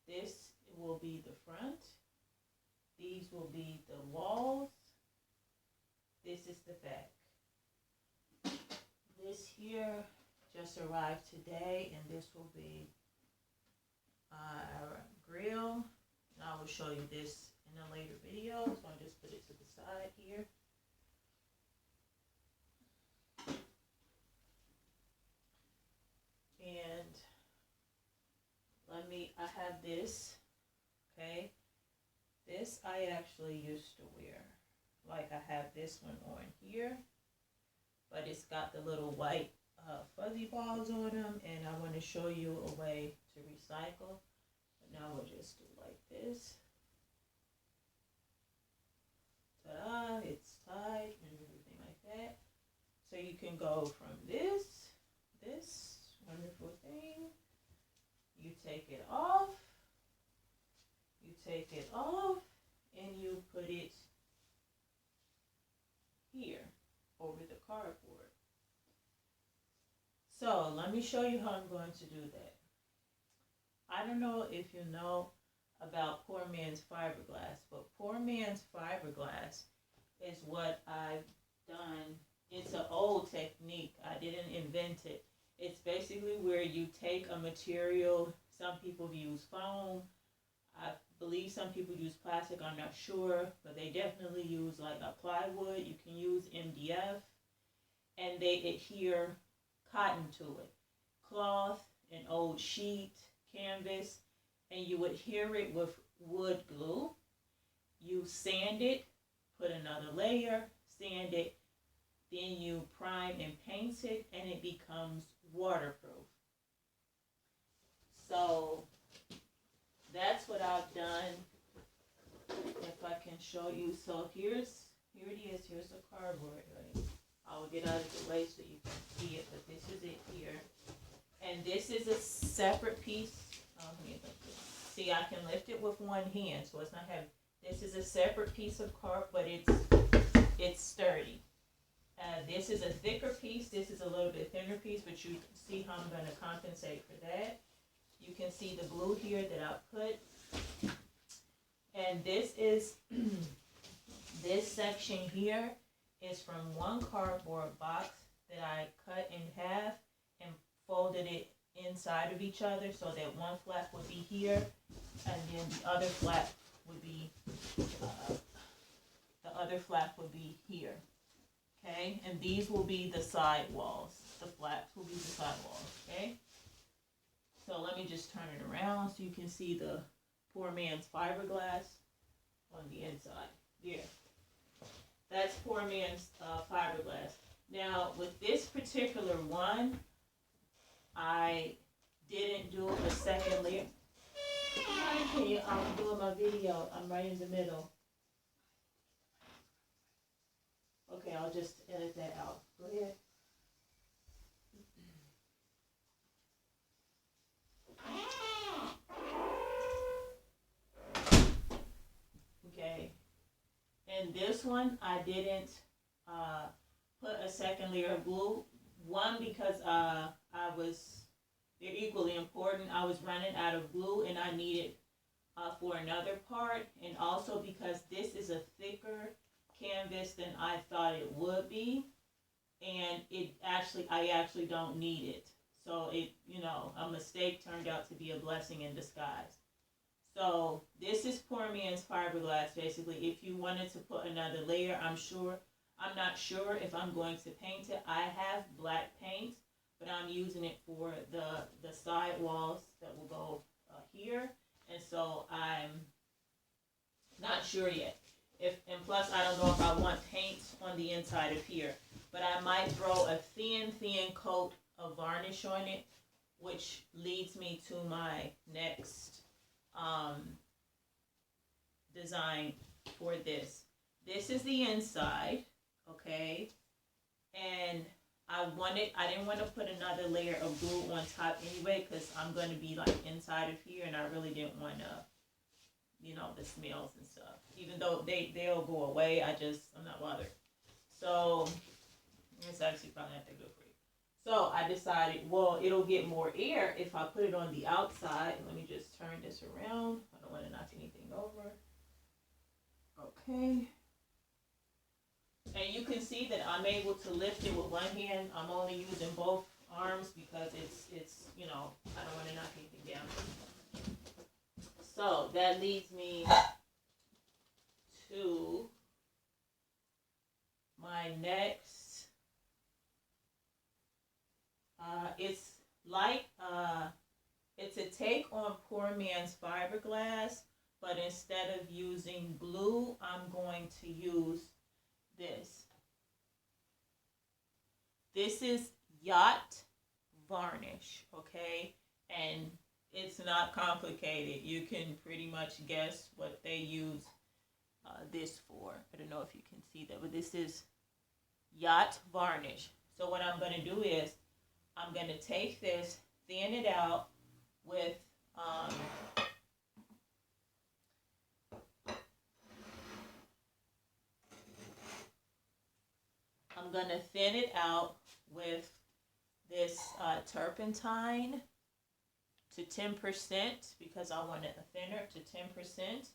This will be the front. These will be the walls. This is the back. This here just arrived today, and this will be our grill. And I will show you this in a later video, so I'll just put it to the side here. And I have this, okay? This I actually used to wear. Like I have this one on here, but it's got the little white fuzzy balls on them, and I want to show you a way to recycle. But now we'll just do like this. Ta-da, it's tied and everything like that. So you can go from this wonderful thing, you take it off, and you put it here over the cardboard. So let me show you how I'm going to do that. I don't know if you know about poor man's fiberglass, but poor man's fiberglass is what I've done. It's an old technique. I didn't invent it. It's basically where you take a material. Some people use foam. I believe some people use plastic. I'm not sure, but they definitely use like a plywood. You can use MDF, and they adhere cotton to it. Cloth, an old sheet, canvas, and you adhere it with wood glue. You sand it, put another layer, sand it, then you prime and paint it, and it becomes waterproof. So that's what I've done. If I can show you. So here it is. Here's the cardboard. Right? I'll get out of the way so you can see it, but this is it here. And this is a separate piece. See, I can lift it with one hand, so it's not heavy. This is a separate piece of cardboard, but it's sturdy. This is a thicker piece. This is a little bit thinner piece, but you can see how I'm going to compensate for that. You can see the glue here that I put. And this is, this section here is from one cardboard box that I cut in half and folded it inside of each other so that one flap would be here and then the other flap would be here. Okay, and these will be the side walls. The flaps will be the side walls. Okay, so let me just turn it around so you can see the poor man's fiberglass on the inside. Yeah, that's poor man's fiberglass. Now with this particular one, I didn't do a second layer. I'm doing my video. I'm right in the middle. Okay, I'll just edit that out. Go ahead. Okay. And this one, I didn't put a second layer of glue. One, because they're equally important. I was running out of glue and I needed for another part. And also because this is a thicker canvas than I thought it would be, and I actually don't need it. So a mistake turned out to be a blessing in disguise. So this is poor man's fiberglass. Basically, if you wanted to put another layer, I'm not sure if I'm going to paint it. I have black paint, but I'm using it for the side walls that will go here, and so I'm not sure yet. And plus, I don't know if I want paint on the inside of here. But I might throw a thin coat of varnish on it, which leads me to my next design for this. This is the inside, okay? And I didn't want to put another layer of glue on top anyway, because I'm going to be like inside of here, and I really didn't want to, the smells and stuff. Even though they'll go away, I'm not bothered. So it's actually probably not that good for you. So I decided, well, it'll get more air if I put it on the outside. Let me just turn this around. I don't want to knock anything over. Okay. And you can see that I'm able to lift it with one hand. I'm only using both arms because it's you know, I don't want to knock anything down. So that leads me to my next. It's like it's a take on Poor Man's Fiberglass, but instead of using blue, I'm going to use this. This is yacht varnish, okay? And it's not complicated. You can pretty much guess what they use this for. I don't know if you can see that, but this is yacht varnish. So what I'm going to do is I'm going to take this, thin it out with I'm going to thin it out with this turpentine to 10% because I want it thinner to 10%.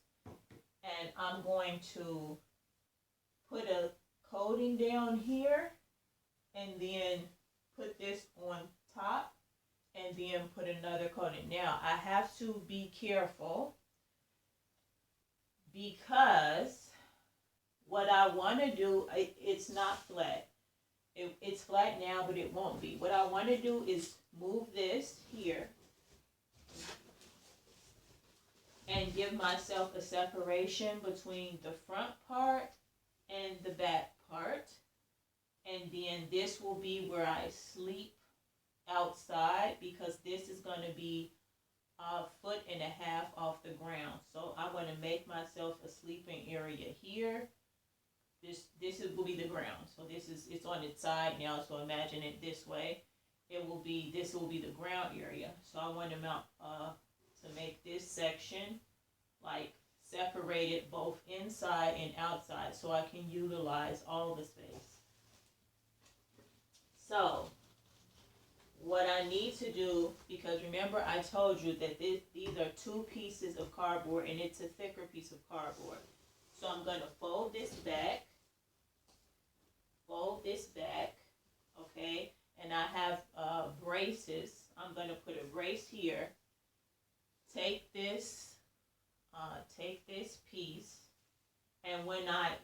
And I'm going to put a coating down here and then put this on top and then put another coating. Now I have to be careful because what I want to do, it's not flat. It's flat now, but it won't be. What I want to do is move this here and give myself a separation between the front part and the back part. And then this will be where I sleep outside because this is going to be a 1.5 foot off the ground. So I want to make myself a sleeping area here. This will be the ground. So it's on its side now. So imagine it this way. This will be the ground area. So I want to make this section like separated both inside and outside so I can utilize all the space. So what I need to do, because remember I told you that these are 2 pieces of cardboard and it's a thicker piece of cardboard. So I'm going to fold this back, okay, and I have braces. I'm going to put a brace here. Take this piece, and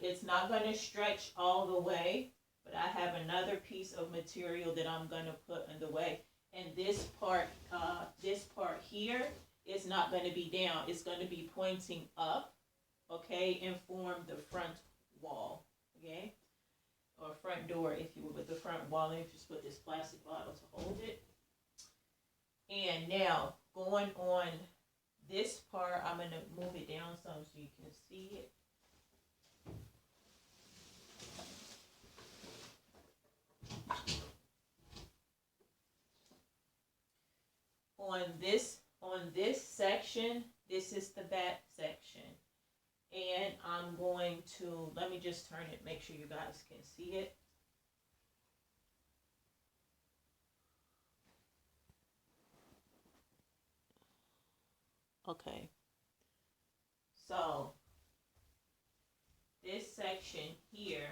it's not going to stretch all the way, but I have another piece of material that I'm going to put in the way. And this part here is not going to be down. It's going to be pointing up, okay, and form the front wall, okay, or front door, if you will, with the front wall. Let me just put this plastic bottle to hold it. And now, going on this part, I'm going to move it down some so you can see it. On this section, this is the back section. And I'm going to, let me just turn it, make sure you guys can see it. Okay. So, this section here,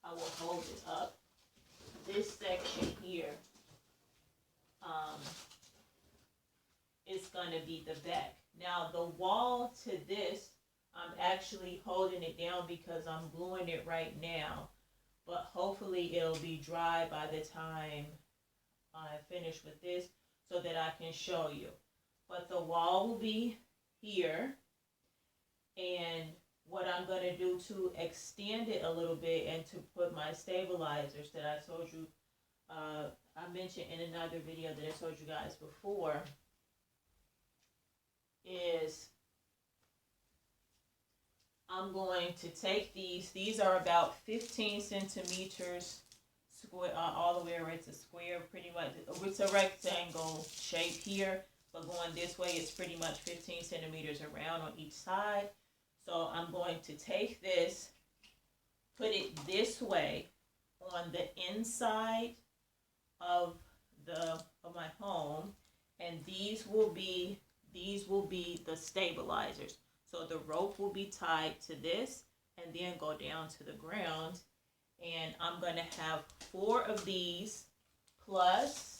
I will hold it up. This section here, is going to be the back. Now, the wall to this, I'm actually holding it down because I'm gluing it right now. But hopefully it'll be dry by the time I finish with this so that I can show you. But the wall will be here. And what I'm going to do to extend it a little bit and to put my stabilizers that I told you, I mentioned in another video that I told you guys before, is I'm going to take these are about 15 centimeters square, all the way around. It's a square, pretty much. It's a rectangle shape here, but going this way, it's pretty much 15 centimeters around on each side. So I'm going to take this, put it this way on the inside of my home, and these will be these will be the stabilizers. So the rope will be tied to this and then go down to the ground. And I'm going to have 4 of these plus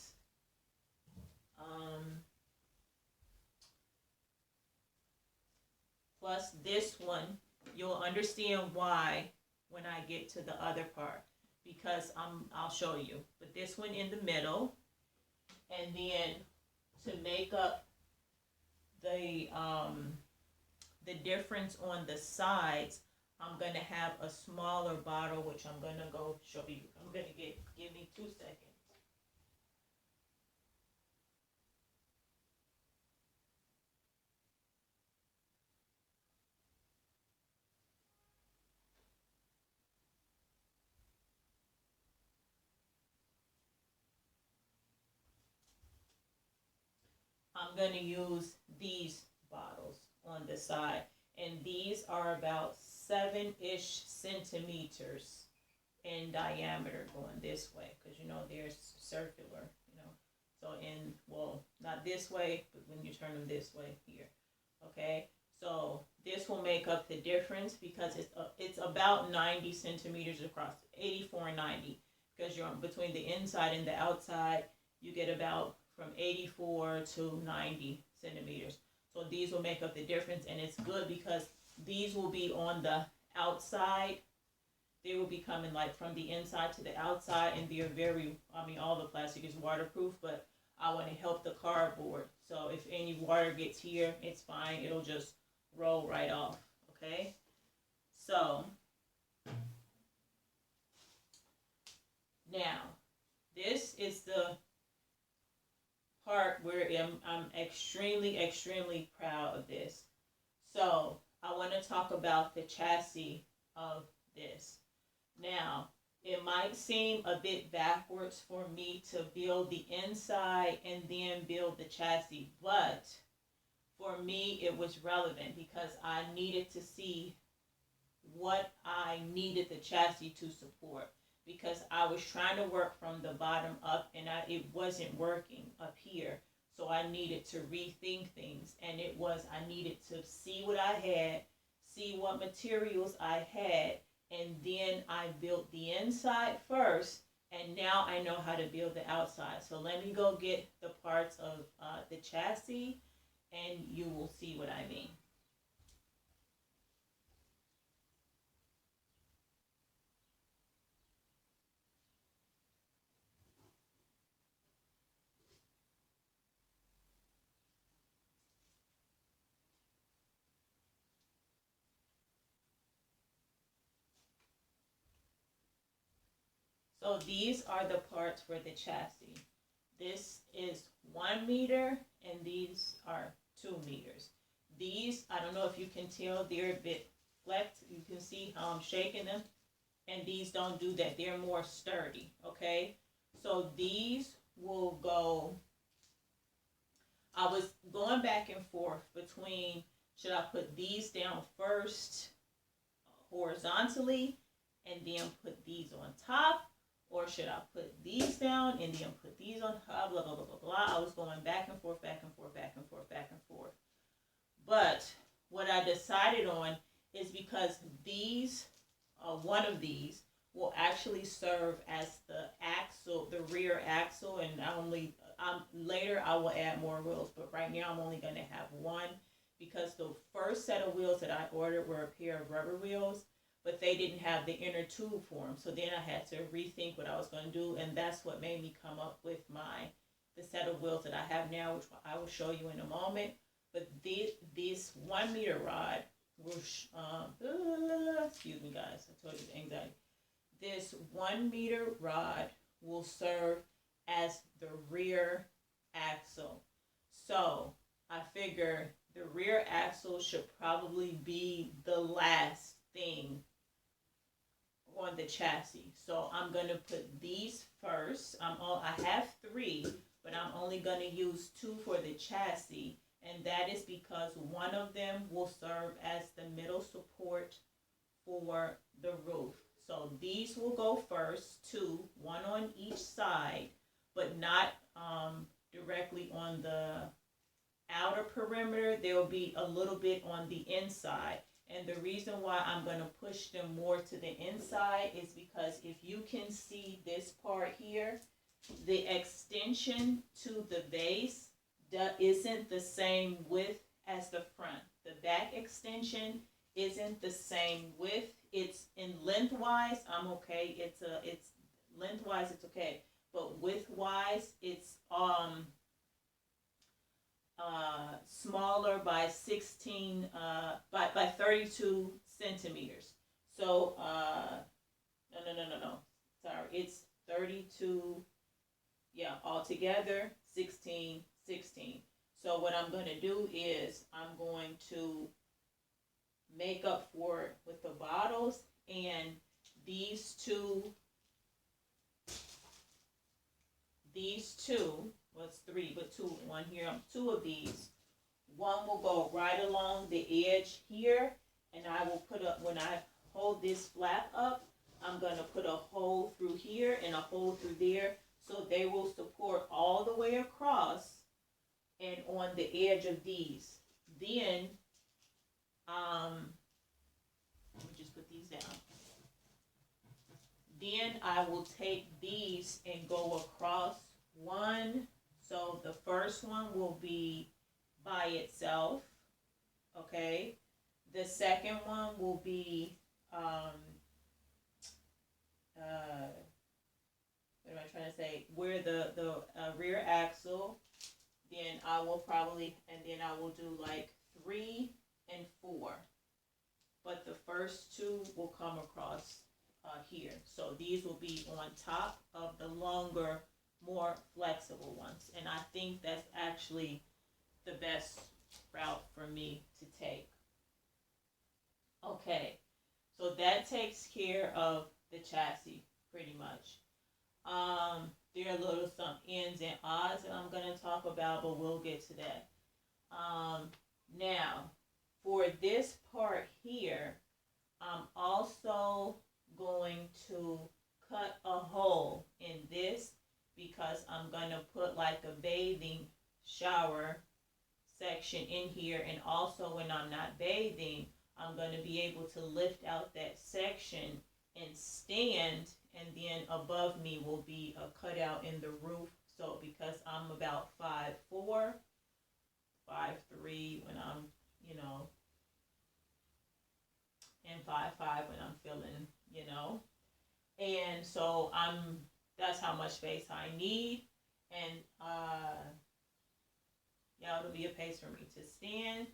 plus this one. You'll understand why when I get to the other part, because I'll show you. But this one in the middle, and then to make up the difference on the sides, I'm gonna have a smaller bottle, which I'm gonna go show you. I'm gonna give me 2 seconds. I'm going to use these bottles on the side. And these are about 7-ish centimeters in diameter going this way. Because, you know, they're circular, you know. So well, not this way, but when you turn them this way here. Okay. So this will make up the difference because it's about 90 centimeters across, 84 and 90. Because you're between the inside and the outside, you get about from 84 to 90 centimeters. So these will make up the difference, and it's good because these will be on the outside. They will be coming like from the inside to the outside, and they're all the plastic is waterproof, but I want to help the cardboard. So if any water gets here, it's fine. It'll just roll right off, okay? So now, this is the part where I'm extremely proud of this. So I want to talk about the chassis of this. Now, it might seem a bit backwards for me to build the inside and then build the chassis, but for me it was relevant because I needed to see what I needed the chassis to support. Because I was trying to work from the bottom up and it wasn't working up here. So I needed to rethink things. And I needed to see what I had, see what materials I had, and then I built the inside first. And now I know how to build the outside. So let me go get the parts of the chassis and you will see what I mean. So these are the parts for the chassis. This is 1 meter and these are 2 meters. These, I don't know if you can tell, they're a bit flexed. You can see how I'm shaking them. And these don't do that. They're more sturdy, okay? So these will go, I was going back and forth between, should I put these down first horizontally and then put these on top? Or should I put these down and then put these on top, blah, blah, blah, blah, blah. I was going back and forth, back and forth, back and forth, back and forth. But what I decided on is because these, one of these, will actually serve as the axle, the rear axle, and later I will add more wheels, but right now I'm only going to have one because the first set of wheels that I ordered were a pair of rubber wheels, but they didn't have the inner tube for them. So then I had to rethink what I was going to do, and that's what made me come up with the set of wheels that I have now, which I will show you in a moment. But this 1 meter rod will, excuse me guys, I told you the anxiety. This 1 meter rod will serve as the rear axle. So I figure the rear axle should probably be the last thing on the chassis. So I'm going to put these first. I have 3, but I'm only going to use 2 for the chassis. And that is because one of them will serve as the middle support for the roof. So these will go first, 2, 1 on each side, but not directly on the outer perimeter, there will be a little bit on the inside. And the reason why I'm going to push them more to the inside is because if you can see this part here, the extension to the base isn't the same width as the front. The back extension isn't the same width. It's in lengthwise, I'm okay. It's lengthwise, it's okay. But widthwise, it's smaller by 16 by 32 centimeters. So no. Sorry, it's 32. Yeah, altogether 16. So what I'm going to do is I'm going to make up for it with the bottles, and these two, well, it's three, but one here, two of these. One will go right along the edge here, and I will put up, when I hold this flap up, I'm going to put a hole through here and a hole through there, so they will support all the way across and on the edge of these. Then, let me just put these down. Then I will take these and go across one. So the first one will be by itself, okay? The second one will be, what am I trying to say? Where the rear axle, then I will probably, and then I will do like 3 and 4. But the first two will come across here. So these will be on top of the longer, more flexible ones. And I think that's actually the best route for me to take. Okay, so that takes care of the chassis pretty much. There are some ins and outs that I'm going to talk about, but we'll get to that. Now, for this part here, I'm also going to cut a hole in this because I'm going to put like a bathing shower section in here, and also when I'm not bathing, I'm going to be able to lift out that section and stand, and then above me will be a cutout in the roof. So because I'm about 5'4", 5'3" when I'm, and 5'5" when I'm feeling, and so that's how much space I need, and it'll be a place for me to stand.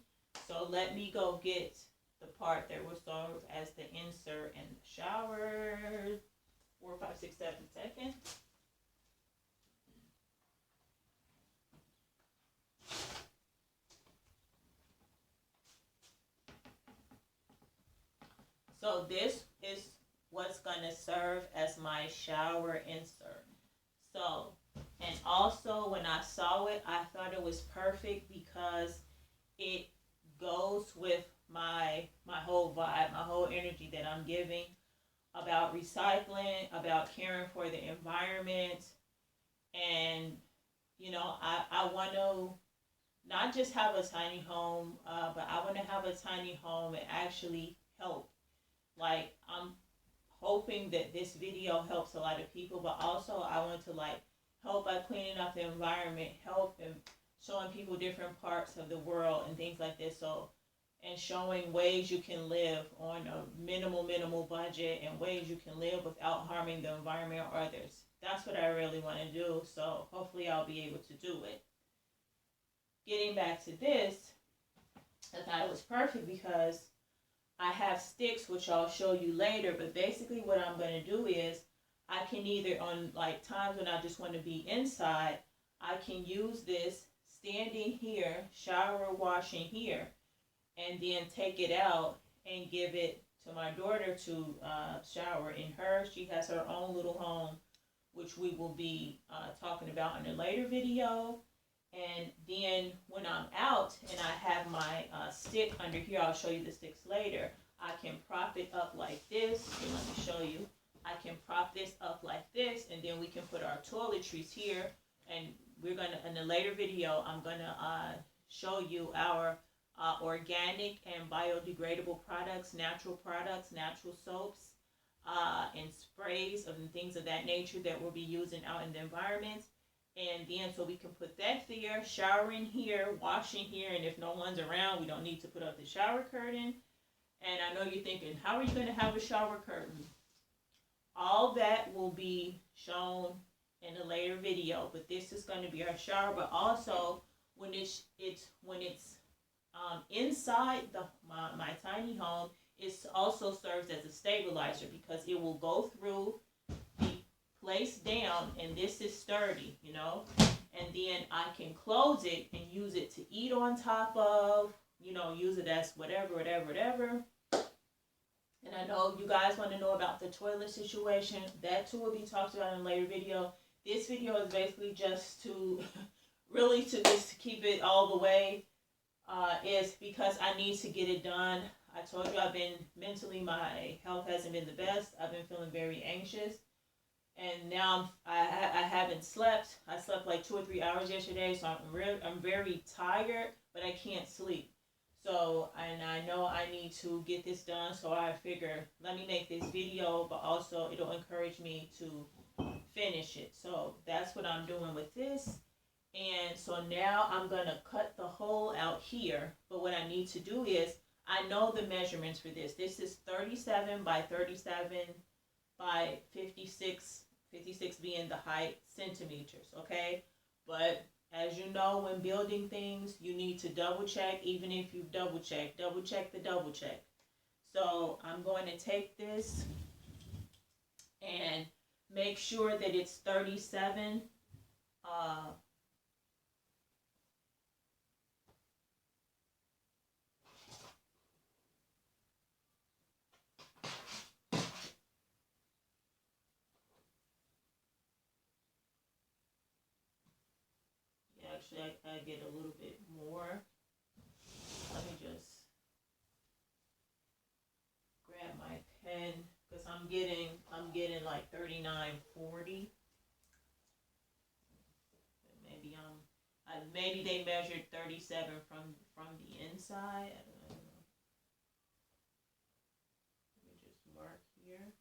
So let me go get the part that will serve as the insert in the shower. 4, 5, 6, 7 seconds. So this is what's going to serve as my shower insert. So, and also when I saw it, I thought it was perfect because it goes with my whole vibe, my whole energy that I'm giving about recycling, about caring for the environment. And, I want to not just have a tiny home, but I want to have a tiny home and actually help. Like, I'm hoping that this video helps a lot of people, but also I want to help by cleaning up the environment, help and showing people different parts of the world and things like this. So, and showing ways you can live on a minimal budget and ways you can live without harming the environment or others. That's what I really want to do. So hopefully I'll be able to do it. Getting back to this, I thought it was perfect because I have sticks, which I'll show you later, but basically what I'm going to do is I can either, on times when I just want to be inside, I can use this standing here, shower washing here, and then take it out and give it to my daughter to shower in her. She has her own little home, which we will be talking about in a later video. And then when I'm out and I have my stick under here, I'll show you the sticks later, I can prop it up like this. Here, let me show you. I can prop this up like this, and then we can put our toiletries here. And we're going to, in a later video, I'm going to show you our organic and biodegradable products, natural soaps, and sprays and things of that nature that we'll be using out in the environment. And then so we can put that there, showering here, washing here, and if no one's around, we don't need to put up the shower curtain. And I know you're thinking, how are you going to have a shower curtain? All that will be shown in a later video, but this is going to be our shower. But also, when it's inside my tiny home, it also serves as a stabilizer because it will go through the place down, and this is sturdy, and then I can close it and use it to eat on top of, use it as whatever. And I know you guys want to know about the toilet situation. That too will be talked about in a later video. This video is basically just to just keep it all the way, is because I need to get it done. I told you mentally, my health hasn't been the best. I've been feeling very anxious. And now I haven't slept. I slept like 2 or 3 hours yesterday, so I'm very tired, but I can't sleep. So, and I know I need to get this done, so I figure let me make this video, but also it'll encourage me to finish it. So that's what I'm doing with this. And so now I'm going to cut the hole out here, but what I need to do is, I know the measurements for this. This is 37 by 37 by 56 being the height, centimeters, okay? But as you know, when building things, you need to double check. Even if you double check the double check. So I'm going to take this and make sure that it's 37. Actually, I get a little bit more. Let me just grab my pen because I'm getting like 39.40. Maybe they measured 37 from the inside. I don't know. Let me just mark here.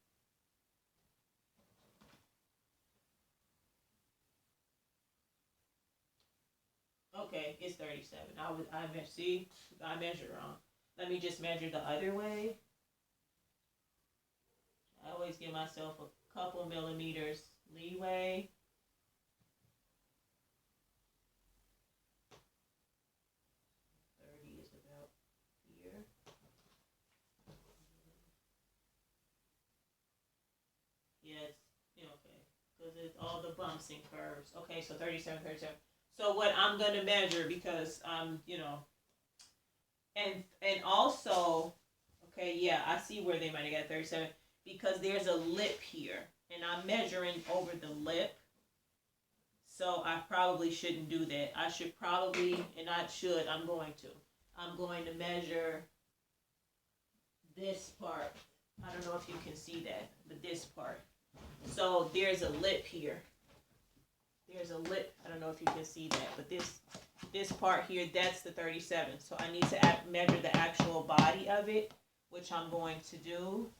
Okay, it's 37. I measured wrong. Let me just measure the other way. I always give myself a couple millimeters leeway. Yes, okay, because it's all the bumps and curves. Okay, so 37. So what I'm going to measure, because, and also, okay, yeah, I see where they might have got 37, because there's a lip here, and I'm measuring over the lip, so I probably shouldn't do that. I'm going to measure this part. I don't know if you can see that, but this part. So there's a lip here. There's a lip. I don't know if you can see that, but this part here, that's the 37. So I need to measure the actual body of it, which I'm going to do.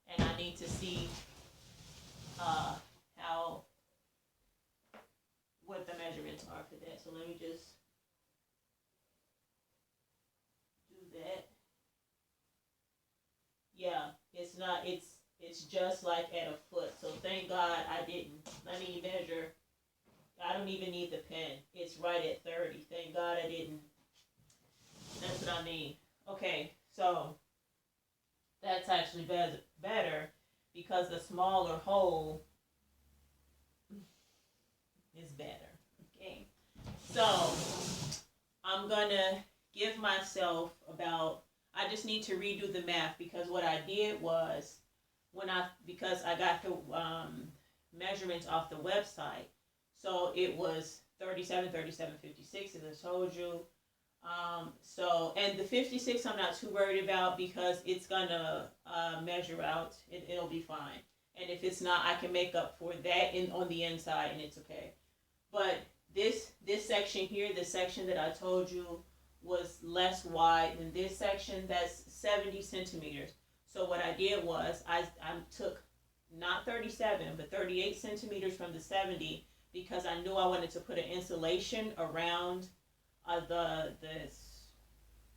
And I need to see what the measurements are for that. So let me just do that. Yeah, it's just like at a foot. So thank God I didn't. Let me measure. I don't even need the pen. It's right at 30. Thank God I didn't. That's what I mean. Okay, so that's actually better because the smaller hole is better. Okay, so I'm gonna give myself I just need to redo the math, because what I did was because I got the measurements off the website. So it was 37, 56, as I told you. And the 56 I'm not too worried about because it's going to measure out. It'll be fine. And if it's not, I can make up for that on the inside, and it's okay. But this section here, the section that I told you was less wide than this section, that's 70 centimeters. So what I did was I took not 37 but 38 centimeters from the 70 because I knew I wanted to put an insulation around the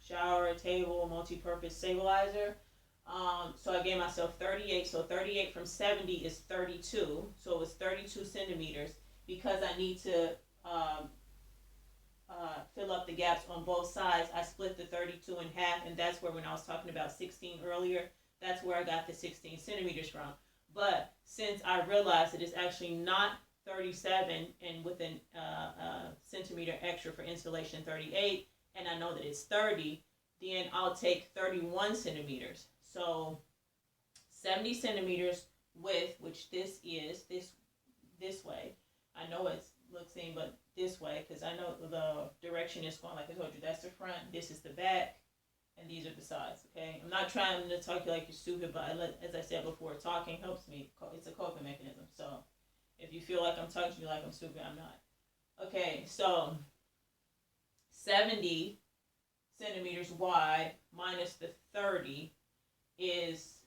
shower table multi-purpose stabilizer. So I gave myself 38. So 38 from 70 is 32. So it's 32 centimeters because I need to fill up the gaps on both sides. I split the 32 in half, and that's where, when I was talking about 16 earlier, that's where I got the 16 centimeters from. But since I realized that it's actually not 37 and with a centimeter extra for insulation 38, and I know that it's 30, then I'll take 31 centimeters. So 70 centimeters width, which this is this way. I know it looks same, but this way, because I know the direction is going, like I told you, that's the front, this is the back, and these are the sides, okay? I'm not trying to talk to you like you're stupid, but as I said before, talking helps me. It's a coping mechanism. So if you feel like I'm talking to you like I'm stupid, I'm not. Okay, so 70 centimeters wide minus the 30 is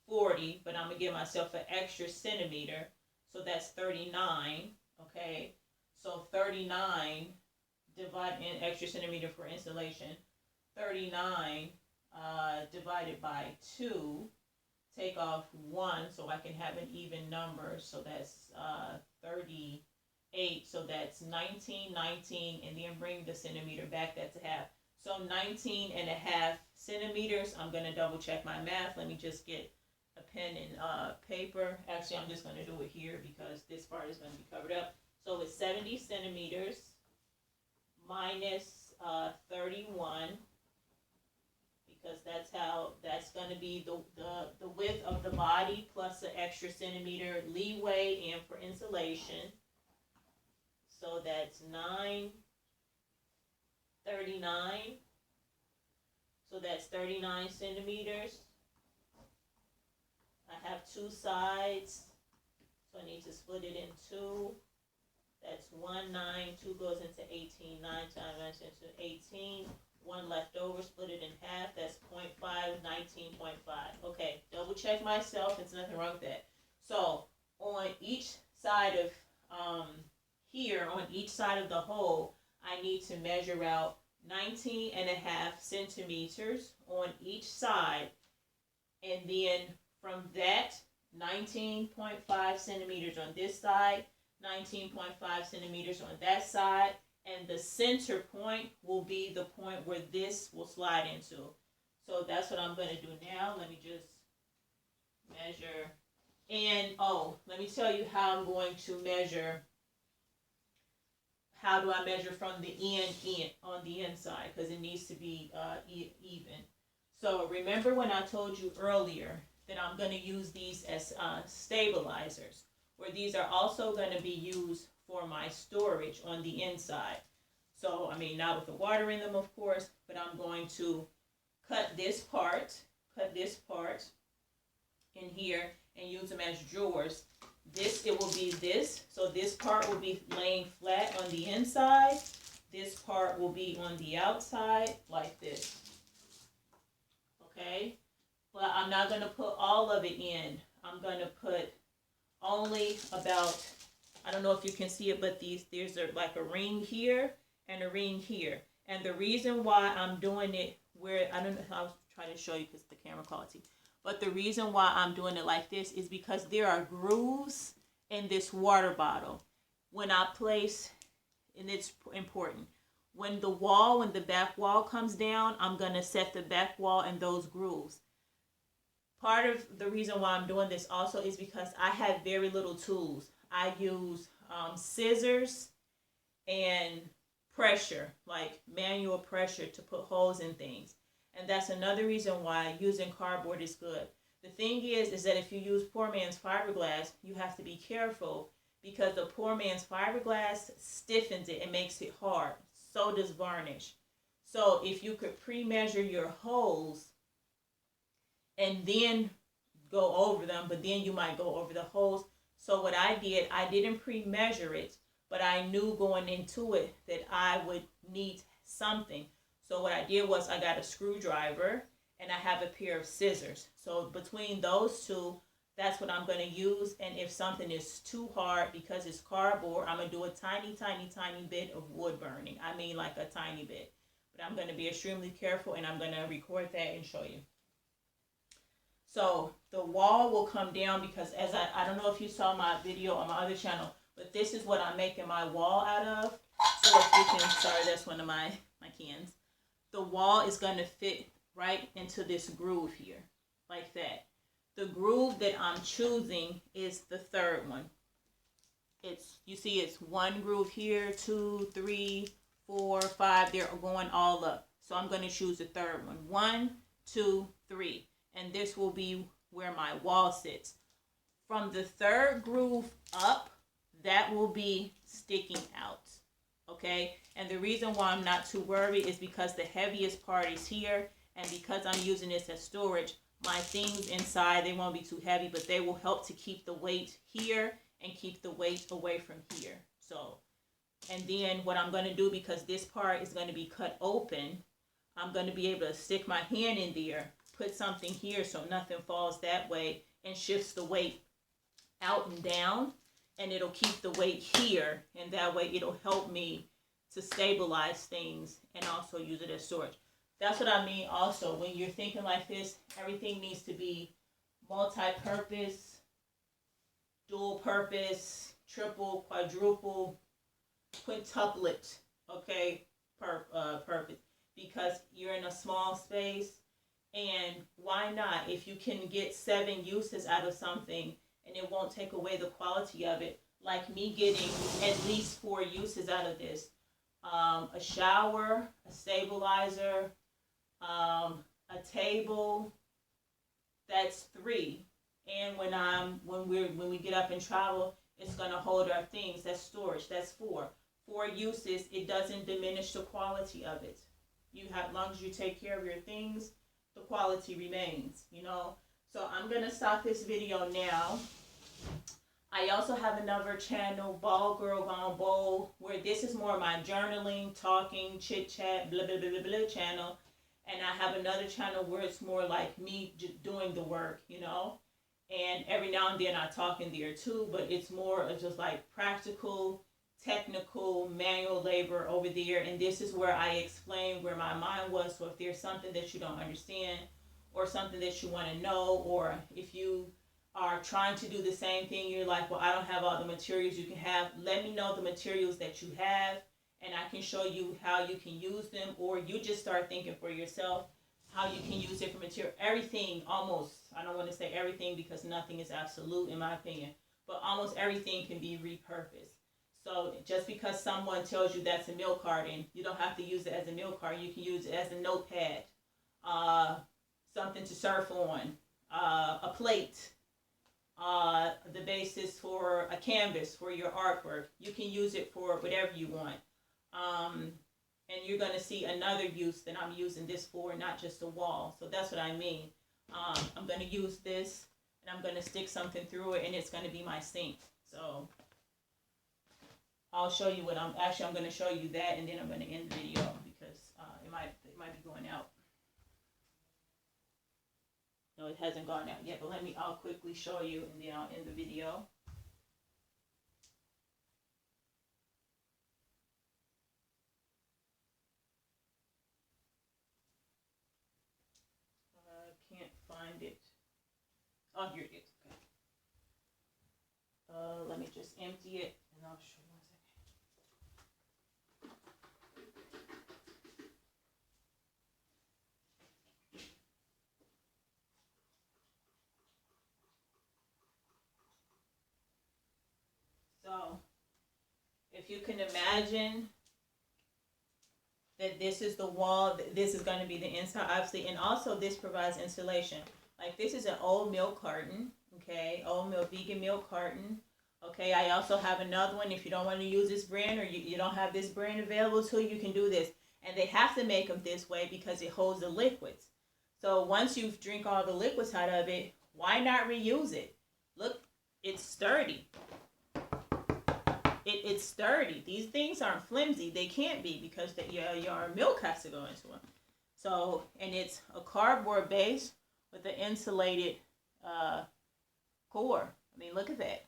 40, but I'm going to give myself an extra centimeter, so that's 39, okay? So 39 divided in extra centimeter for insulation, 39 divided by 2, take off 1 so I can have an even number, so that's 38, so that's 19, and then bring the centimeter back, that's a half. So 19 and a half centimeters. I'm going to double check my math. Let me just get a pen and paper. Actually, I'm just going to do it here because this part is going to be covered up. So it's 70 centimeters minus 31, because that's going to be the width of the body plus the extra centimeter leeway and for insulation. So that's 39. So that's 39 centimeters. I have two sides, so I need to split it in two. That's 1, 9, 2 goes into 18, 9 times 9 into 18. 1 left over, split it in half, that's 0.5, 19.5. Okay, double check myself, there's nothing wrong with that. So on each side of here, on each side of the hole, I need to measure out 19 and a half centimeters on each side, and then from that 19.5 centimeters on this side, 19.5 centimeters on that side, and the center point will be the point where this will slide into. So that's what I'm going to do now. Let me just measure. And let me tell you how I'm going to measure. How do I measure from the end on the inside? Because it needs to be even. So remember when I told you earlier that I'm going to use these as stabilizers, where these are also going to be used for my storage on the inside. So, I mean, not with the water in them, of course, but I'm going to cut this part in here and use them as drawers. It will be this. So this part will be laying flat on the inside. This part will be on the outside like this. Okay? But I'm not going to put all of it in. I'm going to put only about, I don't know if you can see it, but there's like a ring here and a ring here. And the reason why I'm doing it where, I don't know how I was trying to show you because the camera quality. But the reason why I'm doing it like this is because there are grooves in this water bottle. When I place, and it's important, when the back wall comes down, I'm going to set the back wall in those grooves. Part of the reason why I'm doing this also is because I have very little tools. I use scissors and pressure, like manual pressure, to put holes in things. And that's another reason why using cardboard is good. The thing is that if you use poor man's fiberglass, you have to be careful because the poor man's fiberglass stiffens it and makes it hard. So does varnish. So if you could pre-measure your holes and then go over them, but then you might go over the holes. So what I did, I didn't pre-measure it, but I knew going into it that I would need something. So what I did was I got a screwdriver and I have a pair of scissors. So between those two, that's what I'm going to use. And if something is too hard because it's cardboard, I'm going to do a tiny, tiny, tiny bit of wood burning. I mean like a tiny bit. But I'm going to be extremely careful, and I'm going to record that and show you. So the wall will come down because as I don't know if you saw my video on my other channel, but this is what I'm making my wall out of. So if you can, sorry, that's one of my cans. The wall is going to fit right into this groove here, like that. The groove that I'm choosing is the third one. You see it's one groove here, 2, 3, 4, 5. They're going all up. So I'm going to choose the third one. 1, 2, 3. And this will be where my wall sits. From the third groove up, that will be sticking out. Okay? And the reason why I'm not too worried is because the heaviest part is here. And because I'm using this as storage, my things inside, they won't be too heavy, but they will help to keep the weight here and keep the weight away from here. So, and then what I'm going to do, because this part is going to be cut open, I'm going to be able to stick my hand in there, put something here so nothing falls that way, and shifts the weight out and down, and it'll keep the weight here, and that way it'll help me to stabilize things and also use it as storage. That's what I mean also. When you're thinking like this, everything needs to be multi-purpose, dual purpose, triple, quadruple, quintuplet, okay, purpose. Because you're in a small space, and why not? If you can get 7 uses out of something and it won't take away the quality of it, like me getting at least 4 uses out of this. A shower, a stabilizer, a table, that's 3. And when we get up and travel, it's gonna hold our things. That's storage. That's 4. 4 uses. It doesn't diminish the quality of it. As long as you take care of your things, the quality remains. You know. So I'm gonna stop this video now. I also have another channel, Ball Girl Gone Bold, where this is more of my journaling, talking, chit chat, blah blah blah blah blah channel. And I have another channel where it's more like me doing the work, you know. And every now and then I talk in there too, but it's more of just like practical, technical, manual labor over there. And this is where I explain where my mind was. So if there's something that you don't understand, or something that you want to know, or if you are trying to do the same thing, you're like, well, I don't have all the materials you can have. Let me know the materials that you have, and I can show you how you can use them, or you just start thinking for yourself how you can use different material. Everything, almost, I don't want to say everything because nothing is absolute in my opinion, but almost everything can be repurposed. So just because someone tells you that's a milk carton, you don't have to use it as a milk carton. You can use it as a notepad, something to surf on, a plate, the basis for a canvas for your artwork. You can use it for whatever you want. And you're going to see another use that I'm using this for, not just a wall. So that's what I mean. I'm going to use this, and I'm going to stick something through it, and it's going to be my sink. So I'll show you what I'm going to show you that, and then I'm going to end the video because it might be going out. No, it hasn't gone out yet, but I'll quickly show you, and then I'll end the video. Can't find it. Oh, here it is. Okay. Let me just empty it, and I'll show you. So, if you can imagine that this is the wall, this is going to be the inside, obviously, and also this provides insulation. Like this is an old milk carton, okay, old milk, vegan milk carton. Okay, I also have another one. If you don't want to use this brand, or you don't have this brand available to you, you can do this. And they have to make them this way because it holds the liquids. So once you drink all the liquids out of it, why not reuse it? Look, it's sturdy. it's sturdy. These things aren't flimsy. They can't be because your milk has to go into them. So, and it's a cardboard base with an insulated core. I mean, look at that.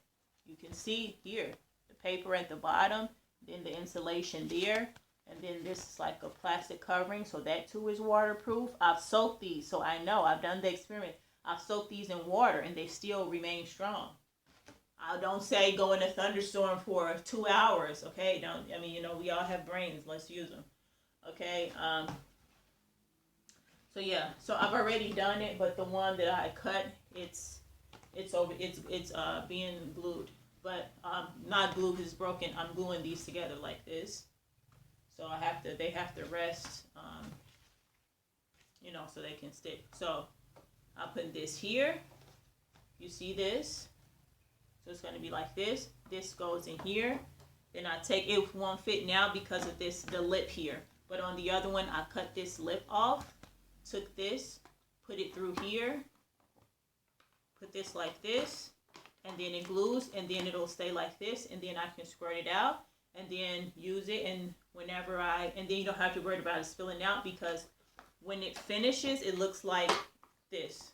You can see here the paper at the bottom, then the insulation there, and then this is like a plastic covering, so that too is waterproof. I've soaked these, so I know. I've done the experiment. I've soaked these in water, and they still remain strong. I don't say go in a thunderstorm for 2 hours, okay? Don't. I mean, we all have brains. Let's use them, okay? So yeah, so I've already done it, but the one that I cut, it's being glued, but not glued because it's broken. I'm gluing these together like this. So they have to rest, so they can stick. So I'll put this here. You see this? So it's going to be like this. This goes in here. Then I take it, won't fit now because of the lip here. But on the other one, I cut this lip off. Took this, put it through here. Put this like this. And then it glues, and then it'll stay like this. And then I can squirt it out. And then use it, and and then you don't have to worry about it spilling out, because when it finishes, it looks like this,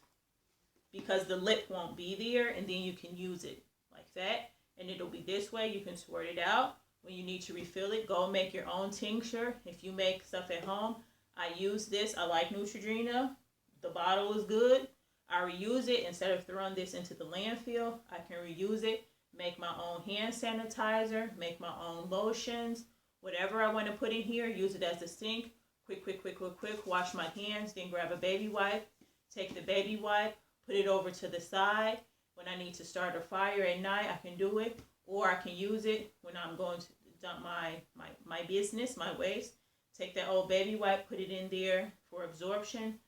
because the lip won't be there, and then you can use it like that, and it'll be this way. You can squirt it out. When you need to refill it, go make your own tincture. If you make stuff at home, I use this. I like Neutrogena. The bottle is good. I reuse it. Instead of throwing this into the landfill, I can reuse it. Make my own hand sanitizer, make my own lotions, whatever I want to put in here, use it as a sink. Quick, wash my hands, then grab a baby wipe, take the baby wipe, put it over to the side. When I need to start a fire at night, I can do it, or I can use it when I'm going to dump my business, my waste. Take that old baby wipe, put it in there for absorption,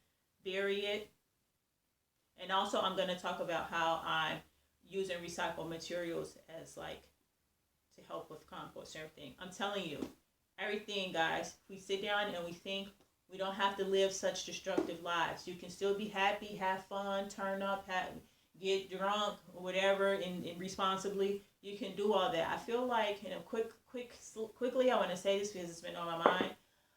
bury it. And also I'm going to talk about how I'm using recycled materials as to help with compost and everything. I'm telling you, everything, guys, we sit down and we think, we don't have to live such destructive lives. You can still be happy, have fun, turn up, get drunk, or whatever, and responsibly. You can do all that. I feel like, quickly, I want to say this because it's been on my mind.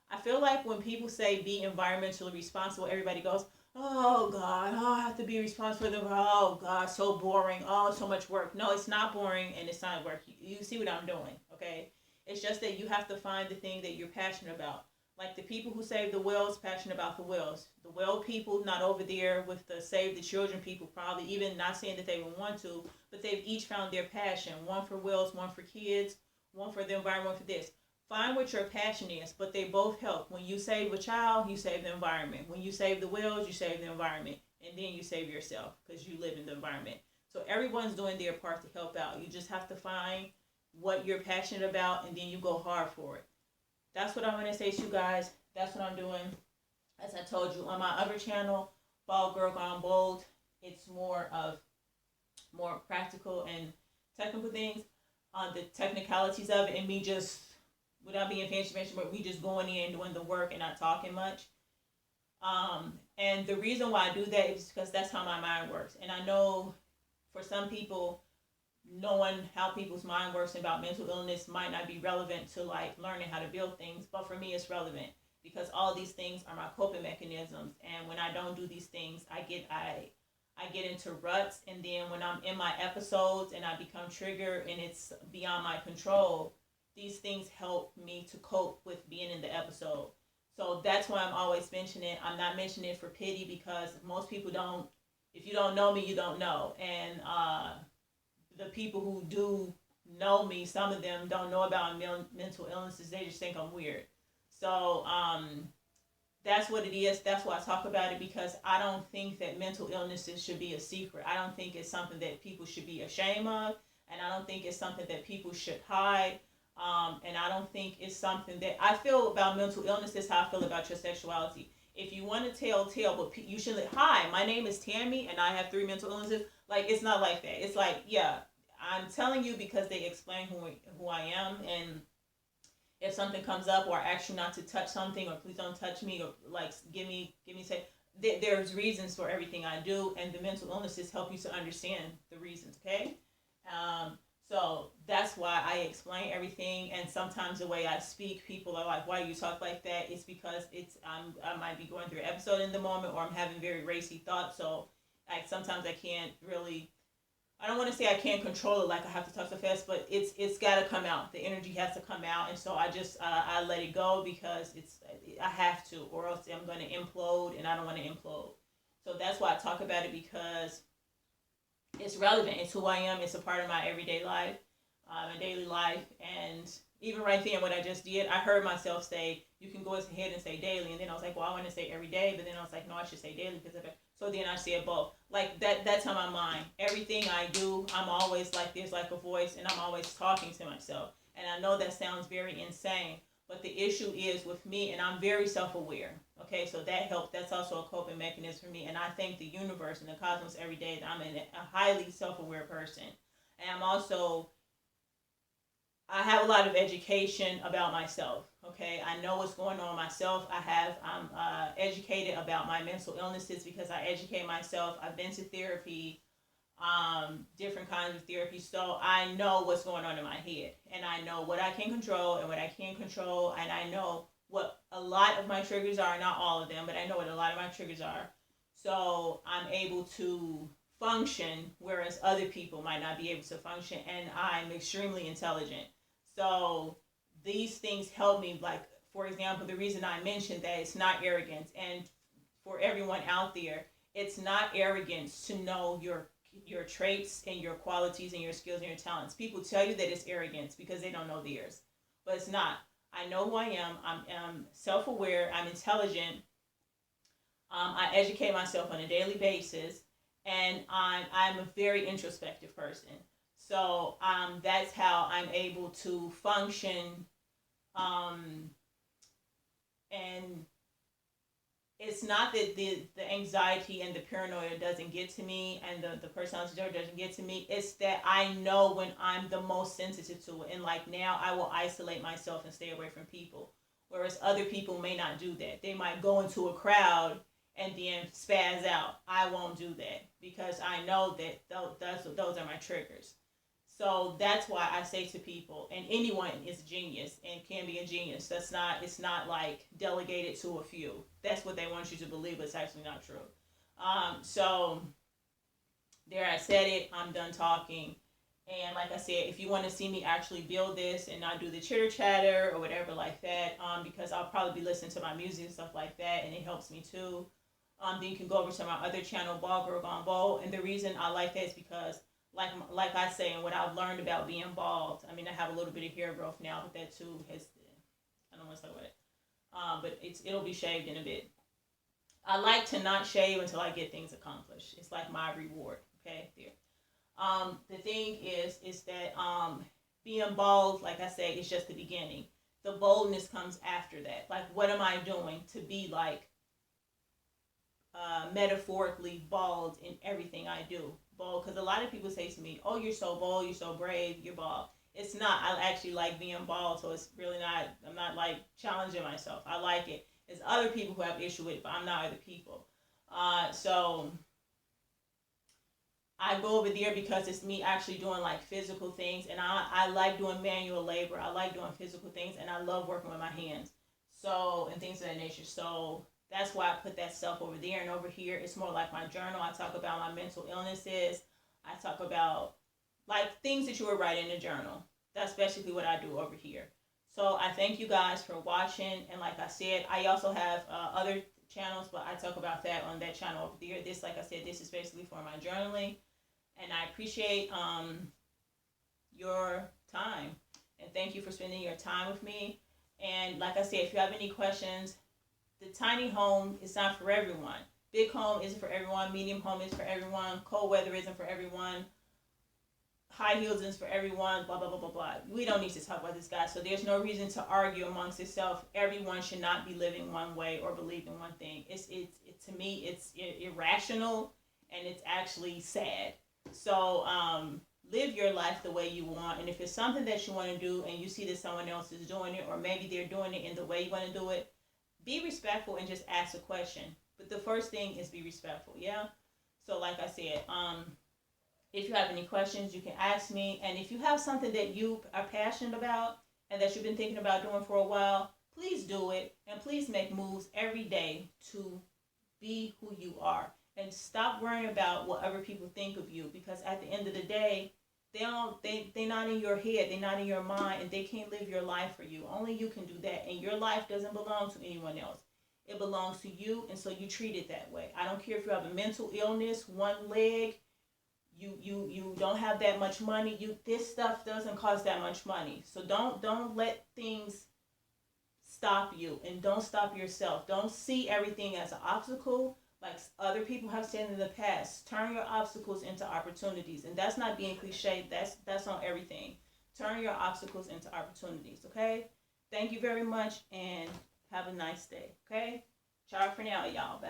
I feel like when people say be environmentally responsible, everybody goes, oh God, I have to be responsible. Oh God, so boring. Oh, so much work. No, it's not boring, and it's not work. You see what I'm doing, okay? It's just that you have to find the thing that you're passionate about. Like the people who save the whales, passionate about the whales. The whale people, not over there with the save the children people, probably even not saying that they would want to, but they've each found their passion. One for whales, one for kids, one for the environment, one for this. Find what your passion is, but they both help. When you save a child, you save the environment. When you save the whales, you save the environment. And then you save yourself because you live in the environment. So everyone's doing their part to help out. You just have to find what you're passionate about, and then you go hard for it. That's what I'm going to say to you guys. That's what I'm doing. As I told you, on my other channel, Bald Girl Gone Bold, it's more practical and technical things on the technicalities of it, and me just, without being fancy, but we just going in and doing the work and not talking much. And the reason why I do that is because that's how my mind works. And I know for some people, knowing how people's mind works about mental illness might not be relevant to learning how to build things, but for me it's relevant because all these things are my coping mechanisms. And when I don't do these things, I get into ruts, and then when I'm in my episodes and I become triggered and it's beyond my control, these things help me to cope with being in the episode. So that's why I'm always mentioning it. I'm not mentioning it for pity, because most people don't, if you don't know me, you don't know. And the people who do know me, some of them don't know about mental illnesses. They just think I'm weird. So that's what it is. That's why I talk about it, because I don't think that mental illnesses should be a secret. I don't think it's something that people should be ashamed of. And I don't think it's something that people should hide. And I don't think it's something that I feel about mental illness. This is how I feel about your sexuality. If you want to tell, but you should. Hi, my name is Tammy, and I have 3 mental illnesses. It's not like that. It's yeah, I'm telling you because they explain who I am, and if something comes up, or I ask you not to touch something, or please don't touch me, or give me say, there's reasons for everything I do, and the mental illnesses help you to understand the reasons. Okay. So that's why I explain everything. And sometimes the way I speak, people are like, "Why do you talk like that?" It's because I might be going through an episode in the moment, or I'm having very racy thoughts. So like sometimes I can't really. I don't want to say I can't control it, like I have to talk so fast, but it's got to come out. The energy has to come out, and so I just I let it go because I have to, or else I'm going to implode, and I don't want to implode. So that's why I talk about it, because it's relevant. It's who I am. It's a part of my everyday life, my daily life. And even right then, what I just did, I heard myself say, "You can go ahead and say daily." And then I was like, "Well, I want to say every day." But then I was like, "No, I should say daily because of it." So then I said both. Like that. That's how my mind. Everything I do, I'm always like, there's like a voice, and I'm always talking to myself. And I know that sounds very insane, but the issue is with me, and I'm very self-aware. Okay, so that helps. That's also a coping mechanism for me. And I thank the universe and the cosmos every day that I'm a highly self-aware person. And I'm also, I have a lot of education about myself. Okay, I know what's going on myself. I'm educated about my mental illnesses because I educate myself. I've been to therapy, different kinds of therapy, so I know what's going on in my head, and I know what I can control and what I can't control, and I know what a lot of my triggers are. Not all of them, but I know what a lot of my triggers are. So I'm able to function, whereas other people might not be able to function, and I'm extremely intelligent. So these things help me. Like, for example, the reason I mentioned that it's not arrogance, and for everyone out there, it's not arrogance to know your traits and your qualities and your skills and your talents. People tell you that it's arrogance because they don't know theirs, but it's not. I know who I am. I'm self-aware. I'm intelligent. I educate myself on a daily basis, and I'm a very introspective person. So that's how I'm able to function, and it's not that the anxiety and the paranoia doesn't get to me, and the personality disorder doesn't get to me. It's that I know when I'm the most sensitive to it. And like now, I will isolate myself and stay away from people. Whereas other people may not do that. They might go into a crowd and then spaz out. I won't do that because I know that those are my triggers. So that's why I say to people, and anyone is a genius and can be a genius. It's not like delegated to a few. That's what they want you to believe, but it's actually not true. So there, I said it. I'm done talking. And like I said, if you want to see me actually build this and not do the chitter chatter or whatever like that, because I'll probably be listening to my music and stuff like that, and it helps me too. Then you can go over to my other channel, Ball Girl Gone Bold. And the reason I like that is because like I say, and what I've learned about being bald. I mean, I have a little bit of hair growth now, but that too has. I don't want to talk about it. But it'll be shaved in a bit. I like to not shave until I get things accomplished. It's like my reward. Okay, there. The thing is that being bald, like I say, is just the beginning. The boldness comes after that. Like, what am I doing to be like metaphorically bald in everything I do? Bold, because a lot of people say to me, "Oh, you're so bold, you're so brave, you're bald." It's not. I actually like being bald, so it's really not. I'm not like challenging myself. I like it. There's other people who have issue with it, but I'm not other people. So I go over there because it's me actually doing like physical things, and I like doing manual labor. I like doing physical things, and I love working with my hands. So, and things of that nature. So that's why I put that stuff over there. And over here, it's more like my journal. I talk about my mental illnesses. I talk about like things that you would write in a journal. That's basically what I do over here. So I thank you guys for watching. And like I said, I also have other channels, but I talk about that on that channel over there. This, like I said, this is basically for my journaling. And I appreciate your time. And thank you for spending your time with me. And like I said, if you have any questions, the tiny home is not for everyone. Big home isn't for everyone. Medium home is for everyone. Cold weather isn't for everyone. High heels isn't for everyone. Blah, blah, blah, blah, blah. We don't need to talk about this, guys. So there's no reason to argue amongst itself. Everyone should not be living one way or believing one thing. It's to me, it's irrational, and it's actually sad. So live your life the way you want. And if it's something that you want to do and you see that someone else is doing it, or maybe they're doing it in the way you want to do it, be respectful and just ask a question. But the first thing is be respectful, yeah? So like I said, If you have any questions, you can ask me. And if you have something that you are passionate about and that you've been thinking about doing for a while, please do it. And please make moves every day to be who you are. And stop worrying about what other people think of you, because at the end of the day, they're not in your head, they're not in your mind, and they can't live your life for you. Only you can do that. And your life doesn't belong to anyone else. It belongs to you, and so you treat it that way. I don't care if you have a mental illness, one leg, you don't have that much money. This stuff doesn't cost that much money. So don't let things stop you, and don't stop yourself. Don't see everything as an obstacle. Like other people have said in the past, turn your obstacles into opportunities. And that's not being cliche. That's on everything. Turn your obstacles into opportunities, okay? Thank you very much, and have a nice day, okay? Ciao for now, y'all. Bye.